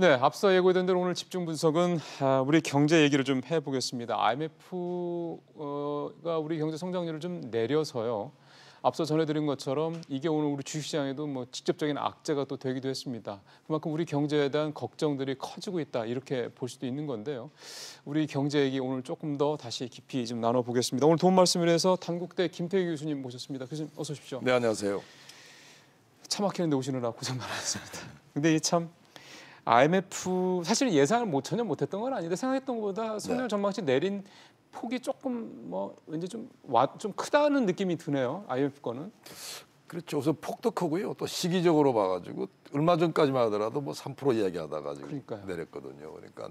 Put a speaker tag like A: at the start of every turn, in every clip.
A: 네, 앞서 예고했던 대로 오늘 집중 분석은 우리 경제 얘기를 좀 해보겠습니다. IMF가 우리 경제 성장률을 좀 내려서요. 앞서 전해드린 것처럼 이게 오늘 우리 주식시장에도 뭐 직접적인 악재가 또 되기도 했습니다. 그만큼 우리 경제에 대한 걱정들이 커지고 있다 이렇게 볼 수도 있는 건데요. 우리 경제 얘기 오늘 조금 더 다시 깊이 좀 나눠보겠습니다. 오늘 도움 말씀을 해서 단국대 김태희 교수님 모셨습니다. 교수님 어서 오십시오.
B: 네, 안녕하세요.
A: 차 막히는데 오시느라 고생 많으셨습니다. 근데 참 IMF 사실 예상을 전혀 못했던 건 아닌데 생각했던 것보다 성장 전망치 내린 폭이 조금 뭐 왠지 좀 크다는 느낌이 드네요. IMF 거는.
B: 그렇죠. 우선 폭도 크고요. 또 시기적으로 봐가지고 얼마 전까지만 하더라도 뭐 3% 이야기하다가 지금 내렸거든요. 그러니까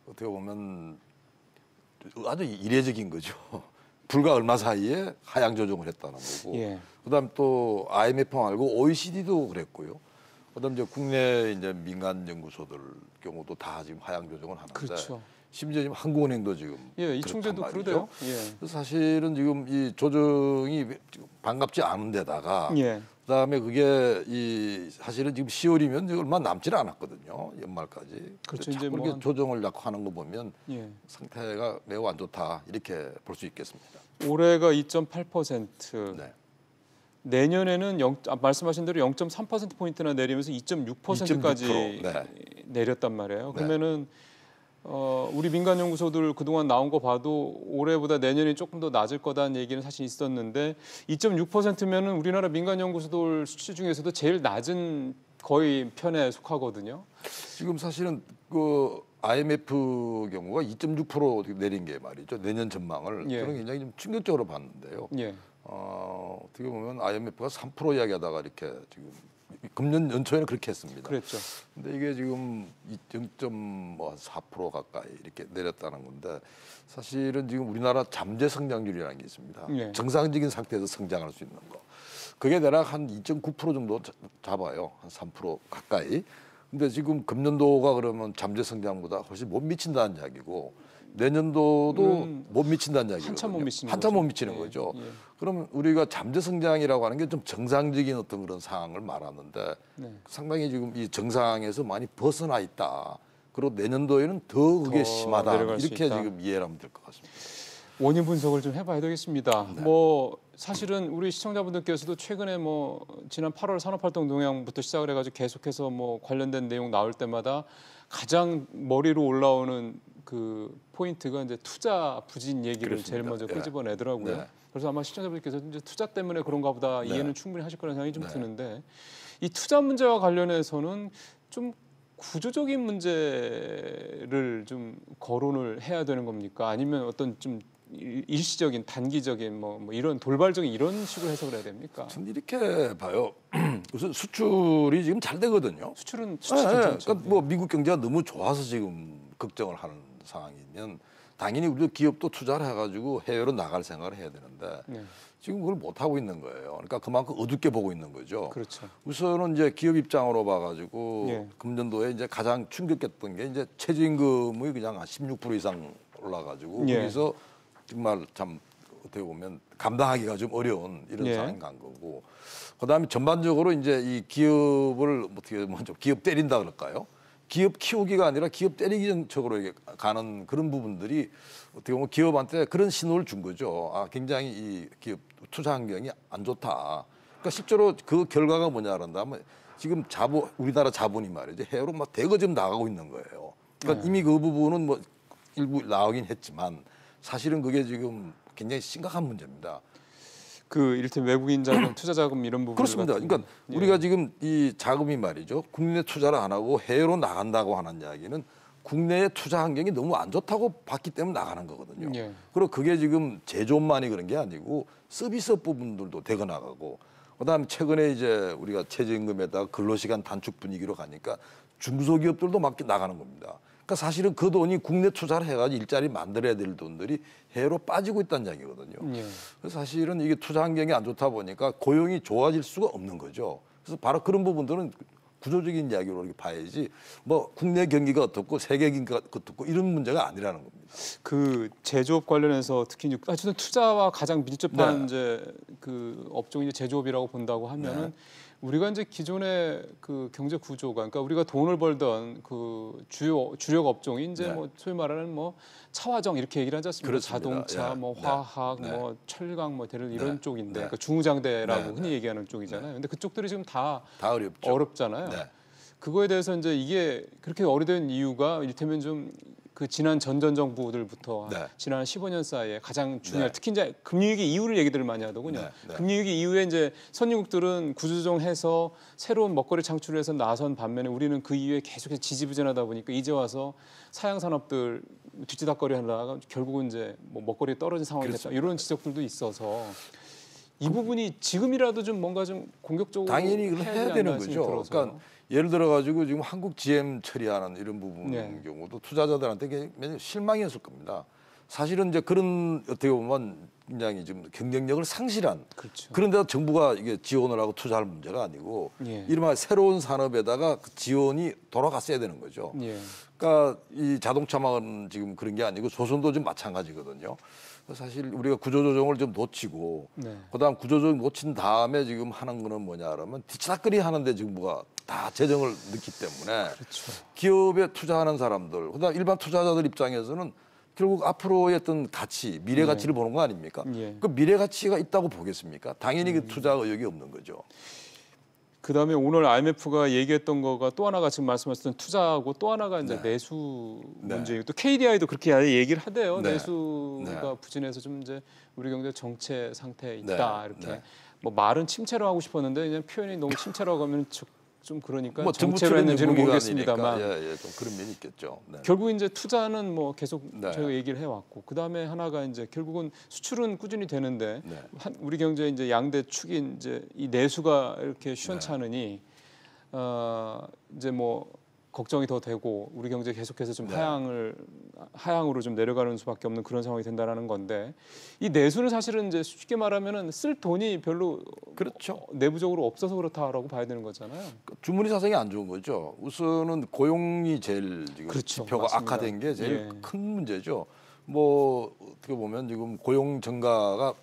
B: 어떻게 보면 아주 이례적인 거죠. 불과 얼마 사이에 하향 조정을 했다는 거고.
A: 예.
B: 그다음 또 IMF 말고 OECD도 그랬고요. 그다음 이제 국내 이제 민간 연구소들 경우도 다 지금 하향 조정을 하는데.
A: 그렇죠.
B: 심지어 지금 한국은행도 지금
A: 이충재도 그러대요. 예.
B: 사실은 지금 이 조정이 반갑지 않은 데다가 그다음에 그게 사실은 지금 10월이면 얼마 남지 않았거든요. 연말까지.
A: 그렇죠.
B: 자꾸 이렇게 조정을 자꾸 하는 거 보면 상태가 매우 안 좋다 이렇게 볼 수 있겠습니다.
A: 올해가 2.8%.
B: 네.
A: 내년에는 말씀하신 대로 0.3%포인트나 내리면서 2.6%까지 내렸단 말이에요. 그러면은 우리 민간 연구소들 그동안 나온 거 봐도 올해보다 내년이 조금 더 낮을 거다는 얘기는 사실 있었는데 2.6%면은 우리나라 민간 연구소들 수치 중에서도 제일 낮은 거의 편에 속하거든요.
B: 지금 사실은 그 IMF 경우가 2.6% 내린 게 말이죠. 내년 전망을 저는 굉장히 좀 충격적으로 봤는데요. 어떻게 보면 IMF가 3% 이야기하다가 이렇게 지금 금년 연초에는 그렇게 했습니다.
A: 그랬죠.
B: 근데 이게 지금 0.4% 가까이 이렇게 내렸다는 건데 사실은 지금 우리나라 잠재 성장률이라는 게 있습니다. 정상적인 상태에서 성장할 수 있는 거. 그게 대략 한 2.9% 정도 잡아요. 한 3% 가까이. 근데 지금 금년도가 그러면 잠재 성장보다 훨씬 못 미친다는 이야기고 내년도도 못 미친다는 이야기거든요. 한참 못 미치는 거죠. 그러면 우리가 잠재 성장이라고 하는 게 좀 정상적인 어떤 그런 상황을 말하는데 상당히 지금 이 정상에서 많이 벗어나 있다. 그리고 내년도에는 더 그게 심하다. 이렇게 지금 이해를 하면 될 것 같습니다.
A: 원인 분석을 좀 해봐야 되겠습니다. 뭐 사실은 우리 시청자분들께서도 최근에 뭐 지난 8월 산업활동 동향부터 시작을 해가지고 계속해서 뭐 관련된 내용 나올 때마다 가장 머리로 올라오는 그 포인트가 이제 투자 부진 얘기를 제일 먼저 끄집어내더라고요. 그래서 아마 시청자분들께서 이제 투자 때문에 그런가 보다 이해는 충분히 하실 거라는 생각이 좀 드는데 이 투자 문제와 관련해서는 좀 구조적인 문제를 좀 거론을 해야 되는 겁니까? 아니면 어떤 좀 일시적인 단기적인 뭐 이런 돌발적인 이런 식으로 해석을 해야 됩니까?
B: 전 이렇게 봐요. 우선 수출이 지금 잘 되거든요.
A: 수출은
B: 그러니까 뭐 미국 경제가 너무 좋아서 지금 걱정을 하는 상황이면 당연히 우리 기업도 투자를 해가지고 해외로 나갈 생각을 해야 되는데 지금 그걸 못 하고 있는 거예요. 그러니까 그만큼 어둡게 보고 있는 거죠.
A: 그렇죠.
B: 우선은 이제 기업 입장으로 봐가지고 금년도에 이제 가장 충격했던 게 이제 최저임금이 그냥 한 16% 이상 올라가지고 거기서 정말 참 어떻게 보면 감당하기가 좀 어려운 이런 상황이 간 거고 그다음에 전반적으로 이제 이 기업을 어떻게 먼저 기업 때린다 그럴까요? 기업 키우기가 아니라 기업 때리기 쪽으로 가는 그런 부분들이 어떻게 보면 기업한테 그런 신호를 준 거죠. 아, 굉장히 이 기업 투자 환경이 안 좋다. 그러니까 실제로 그 결과가 뭐냐 그런다면 지금 우리나라 자본이 말이죠. 해외로 막 대거 지금 나가고 있는 거예요. 그러니까 이미 그 부분은 뭐 일부 나오긴 했지만 사실은 그게 지금 굉장히 심각한 문제입니다.
A: 그 이를테면 외국인 자금, 투자 자금 이런 부분
B: 그렇습니다. 그러니까 우리가 지금 이 자금이 말이죠. 국내 투자를 안 하고 해외로 나간다고 하는 이야기는 국내의 투자 환경이 너무 안 좋다고 봤기 때문에 나가는 거거든요. 그리고 그게 지금 제조업만이 그런 게 아니고 서비스업 부분들도 대거 나가고 그다음에 최근에 이제 우리가 최저임금에다가 근로시간 단축 분위기로 가니까 중소기업들도 막 나가는 겁니다. 그러니까 사실은 그 돈이 국내 투자를 해가지고 일자리 만들어야 될 돈들이 해외로 빠지고 있다는 이야기거든요. 그래서 사실은 이게 투자 환경이 안 좋다 보니까 고용이 좋아질 수가 없는 거죠. 그래서 바로 그런 부분들은 구조적인 이야기로 이렇게 봐야지 뭐 국내 경기가 어떻고 세계 경기가 어떻고 이런 문제가 아니라는 겁니다.
A: 그 제조업 관련해서 특히 어쨌든 투자와 가장 밀접한 이제 그 업종이 제조업이라고 본다고 하면은 우리가 이제 기존의 그 경제 구조가 그러니까 우리가 돈을 벌던 그 주력 업종이 이제
B: 네.
A: 뭐 소위 말하는 뭐 차화정 이렇게 얘기를 하지 않습니까?
B: 그렇습니다.
A: 자동차,
B: 예.
A: 뭐
B: 네.
A: 화학,
B: 네.
A: 뭐 철강, 뭐 대를 이런
B: 네.
A: 쪽인데,
B: 네.
A: 그러니까 중무장대라고
B: 네.
A: 흔히
B: 네.
A: 얘기하는 쪽이잖아요. 근데 그쪽들이 지금 다
B: 어렵죠.
A: 어렵잖아요.
B: 네.
A: 그거에 대해서 이제 이게 그렇게 어려운 이유가 이를테면 좀 그 지난 전 정부들부터
B: 네.
A: 지난 15년 사이에 가장 중요한
B: 네.
A: 특히 이제 금융위기 이후를 얘기들을 많이 하더군요.
B: 네. 네.
A: 금융위기 이후에 이제 선진국들은 구조조정해서 새로운 먹거리 창출해서 나선 반면에 우리는 그 이후에 계속해서 지지부진하다 보니까 이제 와서 사양 산업들 뒤치다거리 하다가 결국은 이제 뭐 먹거리 떨어진 상황이 됐다 이런 지적들도 있어서 이 부분이 지금이라도 좀 뭔가 좀 공격적으로
B: 당연히 해야 되는 거죠.
A: 들어서.
B: 그러니까 예를 들어 가지고 지금 한국 GM 처리하는 이런 부분
A: 네.
B: 경우도 투자자들한테 굉장히 실망이었을 겁니다. 사실은 이제 그런 어떻게 보면 굉장히 지금 경쟁력을 상실한
A: 그렇죠.
B: 그런데도 정부가 이게 지원을 하고 투자할 문제가 아니고
A: 예.
B: 이른바 새로운 산업에다가 그 지원이 돌아갔어야 되는 거죠.
A: 예.
B: 그러니까 이 자동차만 지금 그런 게 아니고 조선도 좀 마찬가지거든요. 사실 우리가 구조조정을 좀 놓치고
A: 네.
B: 그다음 구조조정 놓친 다음에 지금 하는 거는 뭐냐 그러면 뒤치다거리 하는데 정부가 다 재정을 넣기 때문에
A: 그렇죠.
B: 기업에 투자하는 사람들 그다음 일반 투자자들 입장에서는 결국 앞으로의 어떤 가치, 미래 가치를 보는 거 아닙니까?
A: 예.
B: 그 미래 가치가 있다고 보겠습니까? 당연히 그 투자 의욕이 없는 거죠.
A: 그다음에 오늘 IMF가 얘기했던 거가 또 하나가 지금 말씀하셨던 투자하고 또 하나가 이제
B: 네.
A: 내수
B: 네.
A: 문제이고 또 KDI도 그렇게 얘기를 하대요.
B: 네.
A: 내수가
B: 네.
A: 부진해서 좀 이제 우리 경제 정체 상태에
B: 네.
A: 있다 이렇게
B: 네.
A: 뭐 말은 침체로 하고 싶었는데 그냥 표현이 너무 침체라고 하면 좀 그러니까
B: 뭐
A: 정체로 했는지는
B: 무기가
A: 모르겠습니다만
B: 아니니까, 예, 좀 그런 면이 있겠죠. 네.
A: 결국 이제 투자는 뭐 계속
B: 네.
A: 저희가 얘기를 해왔고 그 다음에 하나가 이제 결국은 수출은 꾸준히 되는데
B: 네.
A: 우리 경제 이제 양대 축인 이제 이 내수가 이렇게 시원찮으니 이제 뭐 걱정이 더 되고 우리 경제 계속해서 좀
B: 네.
A: 하향으로 좀 내려가는 수밖에 없는 그런 상황이 된다라는 건데 이 내수는 사실은 이제 쉽게 말하면은 쓸 돈이 별로
B: 그렇죠.
A: 내부적으로 없어서 그렇다라고 봐야 되는 거잖아요.
B: 주머니 사정이 안 좋은 거죠. 우선은 고용이 제일 지금
A: 그렇죠.
B: 지표가
A: 맞습니다.
B: 악화된 게 제일
A: 예.
B: 큰 문제죠. 뭐 어떻게 보면 지금 고용 증가가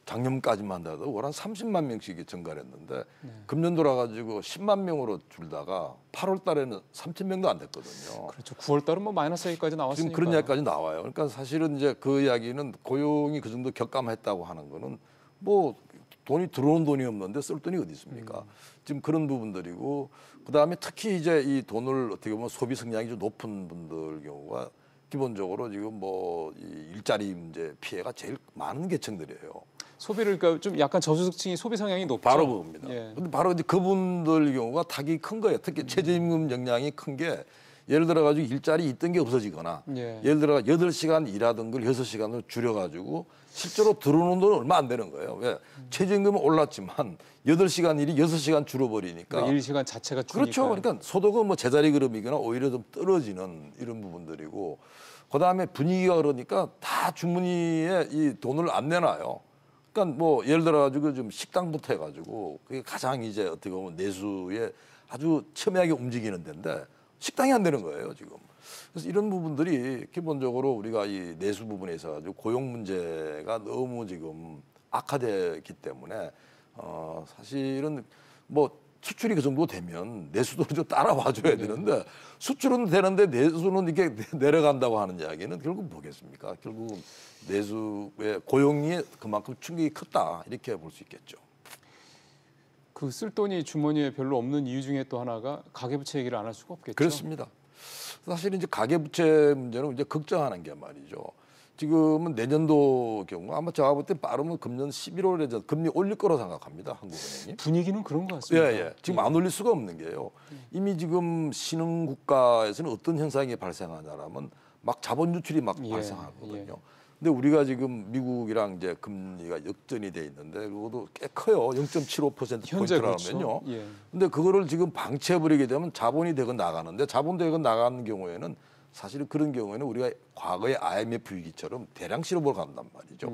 B: 작년까지만 하더라도 한 30만 명씩 증가를 했는데 금년 돌아가지고 10만 명으로 줄다가 8월 달에는 3천 명도 안 됐거든요.
A: 그렇죠. 9월 달은 뭐 마이너스 얘기까지 나왔으니까.
B: 지금 그런 이야기까지 나와요. 그러니까 사실은 이제 그 이야기는 고용이 그 정도 격감했다고 하는 거는 뭐 돈이 들어오는 돈이 없는데 쓸 돈이 어디 있습니까? 지금 그런 부분들이고 그다음에 특히 이제 이 돈을 어떻게 보면 소비 성향이 좀 높은 분들 경우가 기본적으로 지금 뭐 이 일자리 문제 피해가 제일 많은 계층들이에요.
A: 소비를 그러니까 좀 약간 저소득층이 소비 성향이 높죠.
B: 바로 그겁니다.
A: 예.
B: 근데 바로 이제 그분들 경우가 타격이 큰 거예요. 특히 최저임금 영향이 큰 게 예를 들어 가지고 일자리 있던 게 없어지거나
A: 예.
B: 예를 들어 8시간 일하던 걸 6시간으로 줄여 가지고 실제로 들어오는 돈은 얼마 안 되는 거예요. 왜? 최저임금은 올랐지만 8시간 일이 6시간 줄어버리니까
A: 그러니까 일 시간 자체가 주니까.
B: 그렇죠. 그러니까 소득은 뭐 제자리 걸음이거나 오히려 좀 떨어지는 이런 부분들이고 그다음에 분위기가 그러니까 다 주머니에 이 돈을 안 내놔요. 그러니까 뭐 예를 들어 가지고 좀 식당부터 해가지고 그게 가장 이제 어떻게 보면 내수에 아주 첨예하게 움직이는 데인데 식당이 안 되는 거예요 지금. 그래서 이런 부분들이 기본적으로 우리가 이 내수 부분에 있어 가지고 고용 문제가 너무 지금 악화되기 때문에 사실은 뭐 수출이 그 정도 되면 내수도 좀 따라와 줘야 되는데 수출은 되는데 내수는 이렇게 내려간다고 하는 이야기는 결국 뭐겠습니까? 결국 내수의 고용이 그만큼 충격이 컸다 이렇게 볼 수 있겠죠.
A: 그 쓸 돈이 주머니에 별로 없는 이유 중에 또 하나가 가계부채 얘기를 안 할 수가 없겠죠.
B: 그렇습니다. 사실 이제 가계부채 문제는 이제 걱정하는 게 말이죠. 지금은 내년도 경우 아마 제가 볼 때 빠르면 금년 11월에 금리 올릴 거로 생각합니다. 한국은행이.
A: 분위기는 그런 것 같습니다.
B: 예. 지금 안 올릴 수가 없는 게요. 이미 지금 신흥 국가에서는 어떤 현상이 발생하냐라면 막 자본 유출이 막 발생하거든요. 근데 우리가 지금 미국이랑 이제 금리가 역전이 돼 있는데 그것도 꽤 커요. 0.75%포인트라면요.
A: 그렇죠.
B: 근데 그거를 지금 방치해버리게 되면 자본이 되건 나가는데 자본 되건 나가는 경우에는 사실은 그런 경우에는 우리가 과거의 IMF 위기처럼 대량 실업으로 간단 말이죠.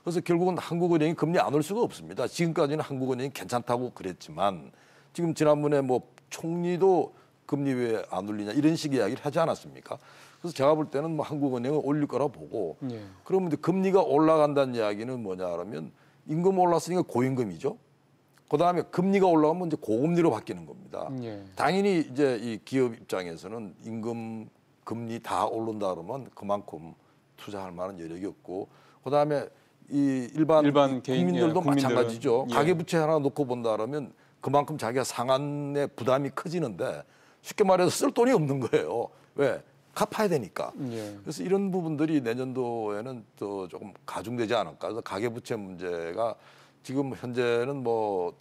B: 그래서 결국은 한국은행이 금리 안 올 수가 없습니다. 지금까지는 한국은행이 괜찮다고 그랬지만 지금 지난번에 뭐 총리도 금리 왜 안 올리냐 이런 식의 이야기를 하지 않았습니까? 그래서 제가 볼 때는 뭐 한국은행은 올릴 거라 보고 그러면 금리가 올라간다는 이야기는 뭐냐 하면 임금 올랐으니까 고임금이죠. 그다음에 금리가 올라가면 이제 고금리로 바뀌는 겁니다.
A: 예.
B: 당연히 이제 이 기업 입장에서는 임금, 금리 다 오른다 그러면 그만큼 투자할 만한 여력이 없고, 그다음에 이 일반
A: 개인,
B: 국민들도 마찬가지죠.
A: 예.
B: 가계부채 하나 놓고 본다 그러면 그만큼 자기가 상환의 부담이 커지는데 쉽게 말해서 쓸 돈이 없는 거예요. 왜? 갚아야 되니까.
A: 예.
B: 그래서 이런 부분들이 내년도에는 또 조금 가중되지 않을까. 그래서 가계부채 문제가 지금 현재는 뭐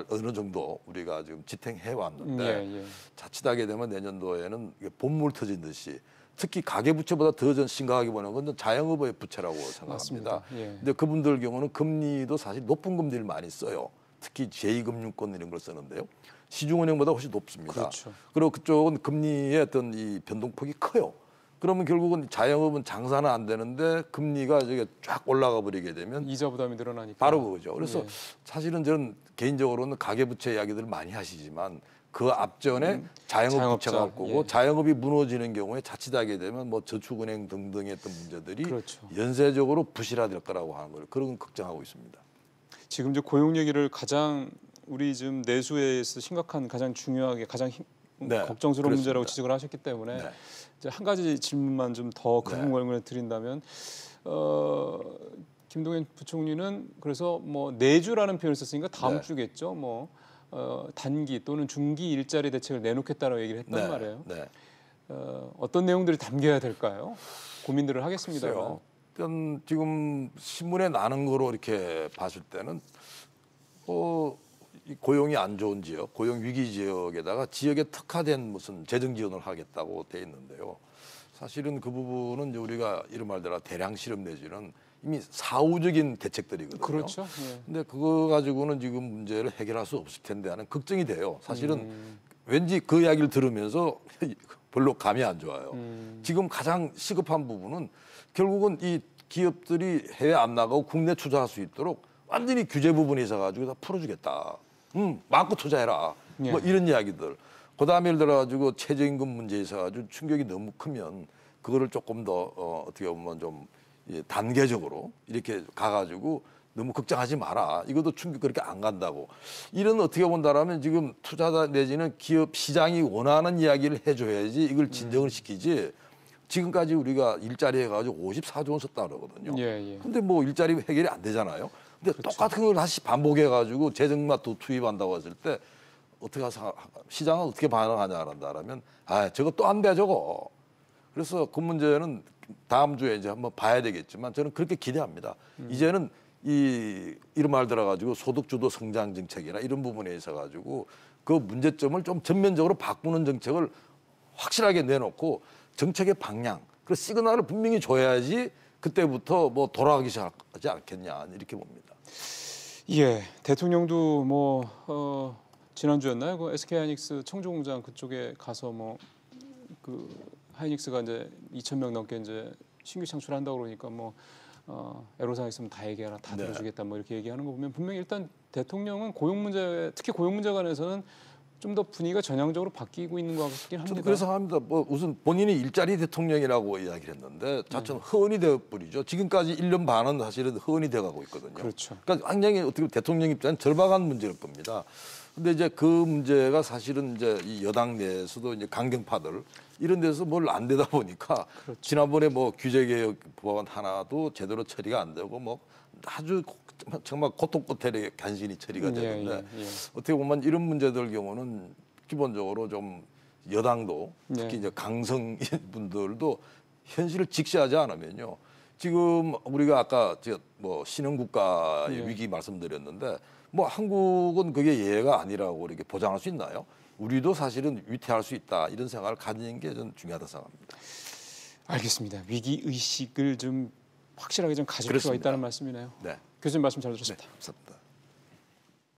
B: 어느 정도 우리가 지금 지탱해 왔는데
A: 예.
B: 자칫하게 되면 내년도에는 이게 본물 터진 듯이, 특히 가계부채보다 더 심각하게 보는 건 자영업의 부채라고 생각합니다.
A: 예.
B: 근데 그분들 경우는 금리도 사실 높은 금리를 많이 써요. 특히 제2금융권 이런 걸 쓰는데요. 시중은행보다 훨씬 높습니다.
A: 그렇죠.
B: 그리고 그쪽은 금리의 어떤 이 변동폭이 커요. 그러면 결국은 자영업은 장사는 안 되는데 금리가 저게 쫙 올라가 버리게 되면
A: 이자 부담이 늘어나니까.
B: 바로 그거죠. 그래서
A: 예.
B: 사실은 저는 개인적으로는 가계부채 이야기들을 많이 하시지만 그 앞전에 자영업 부채가 올 거고,
A: 예.
B: 자영업이 무너지는 경우에 자칫하게 되면 뭐 저축은행 등등의 어떤 문제들이
A: 그렇죠.
B: 연쇄적으로 부실화될 거라고 하는 걸, 그런 건 걱정하고 있습니다.
A: 지금 이제 고용 얘기를 가장 우리 지금 내수에서 심각한 가장 중요하게 가장
B: 네,
A: 걱정스러운
B: 그렇습니다.
A: 문제라고 지적을 하셨기 때문에
B: 네.
A: 이제 한 가지 질문만 좀 더
B: 네.
A: 근본을 드린다면 김동연 부총리는 그래서 뭐 내주라는 표현을 썼으니까 다음
B: 네.
A: 주겠죠. 뭐 단기 또는 중기 일자리 대책을 내놓겠다라고 얘기를 했단
B: 네.
A: 말이에요.
B: 네.
A: 어떤 내용들이 담겨야 될까요? 고민들을 하겠습니다.
B: 일단 지금 신문에 나는 거로 이렇게 봤을 때는 이 고용이 안 좋은 지역, 고용 위기 지역에다가 지역에 특화된 무슨 재정 지원을 하겠다고 돼 있는데요. 사실은 그 부분은 이제 우리가 이런 말대로 대량 실업 내지는 이미 사후적인 대책들이거든요.
A: 그렇죠. 예.
B: 근데 그거 가지고는 지금 문제를 해결할 수 없을 텐데 하는 걱정이 돼요. 사실은 왠지 그 이야기를 들으면서 별로 감이 안 좋아요. 지금 가장 시급한 부분은 결국은 이 기업들이 해외 안 나가고 국내 투자할 수 있도록 완전히 규제 부분에 있어 가지고 다 풀어주겠다. 마음껏 투자해라.
A: 예.
B: 뭐 이런 이야기들. 그다음에 예를 들어 가지고 최저임금 문제에 있어 가지고 충격이 너무 크면 그거를 조금 더 어떻게 보면 좀 단계적으로 이렇게 가가지고 너무 걱정하지 마라. 이것도 충격 그렇게 안 간다고. 이런 어떻게 본다라면 지금 투자자 내지는 기업 시장이 원하는 이야기를 해줘야지 이걸 진정을 시키지. 지금까지 우리가 일자리 해가지고 54조 원 썼다 그러거든요.
A: 예.
B: 근데 뭐 일자리 해결이 안 되잖아요. 근데
A: 그렇죠.
B: 똑같은 걸 다시 반복해가지고 재정만 또 투입한다고 했을 때 어떻게 시장은 어떻게 반응하냐라면 저거 또 안 돼 저거. 그래서 그 문제는 다음 주에 이제 한번 봐야 되겠지만 저는 그렇게 기대합니다. 이제는 이런 말 들어가지고 소득주도 성장 정책이나 이런 부분에 있어 가지고 그 문제점을 좀 전면적으로 바꾸는 정책을 확실하게 내놓고 정책의 방향, 그 시그널을 분명히 줘야지 그때부터 뭐 돌아가기 시작하지 않겠냐 이렇게 봅니다.
A: 예, 대통령도 뭐 지난주였나요? 그 SK 하이닉스 청주공장 그쪽에 가서 뭐 그 하이닉스가 이제 2,000명 넘게 이제 신규 창출한다고 그러니까 뭐 애로사항 있으면 다 얘기하라, 다
B: 네.
A: 들어주겠다 뭐 이렇게 얘기하는 거 보면 분명히 일단 대통령은 고용 문제, 특히 고용 문제 관해서는 좀 더 분위기가 전향적으로 바뀌고 있는 것 같긴 합니다.
B: 저도 그래서 합니다. 뭐 우선 본인이 일자리 대통령이라고 이야기를 했는데 자체는 허언이 되어버리죠. 지금까지 1년 반은 사실은 허언이 돼가고 있거든요.
A: 그렇죠.
B: 그러니까 굉장히 어떻게 보면 대통령 입장은 절박한 문제일 겁니다. 근데 이제 그 문제가 사실은 이제 이 여당 내에서도 이제 강경파들 이런 데서 뭘 안 되다 보니까
A: 그렇죠.
B: 지난번에 뭐 규제개혁 법안 하나도 제대로 처리가 안 되고 뭐 아주 정말 고통 끝에 간신히 처리가 되는데
A: 예.
B: 어떻게 보면 이런 문제들 경우는 기본적으로 좀 여당도 특히 이제 강성 분들도 현실을 직시하지 않으면요. 지금 우리가 아까 뭐 신흥국가의 위기 말씀드렸는데 뭐 한국은 그게 예외가 아니라고 이렇게 보장할 수 있나요? 우리도 사실은 위태할 수 있다 이런 생각을 가지는 게 좀 중요하다 생각합니다.
A: 알겠습니다. 위기 의식을 좀 확실하게 좀 가질 필요가
B: 그렇습니다.
A: 있다는 말씀이네요.
B: 네.
A: 교수님 말씀 잘 들었습니다.
B: 네, 감사합니다.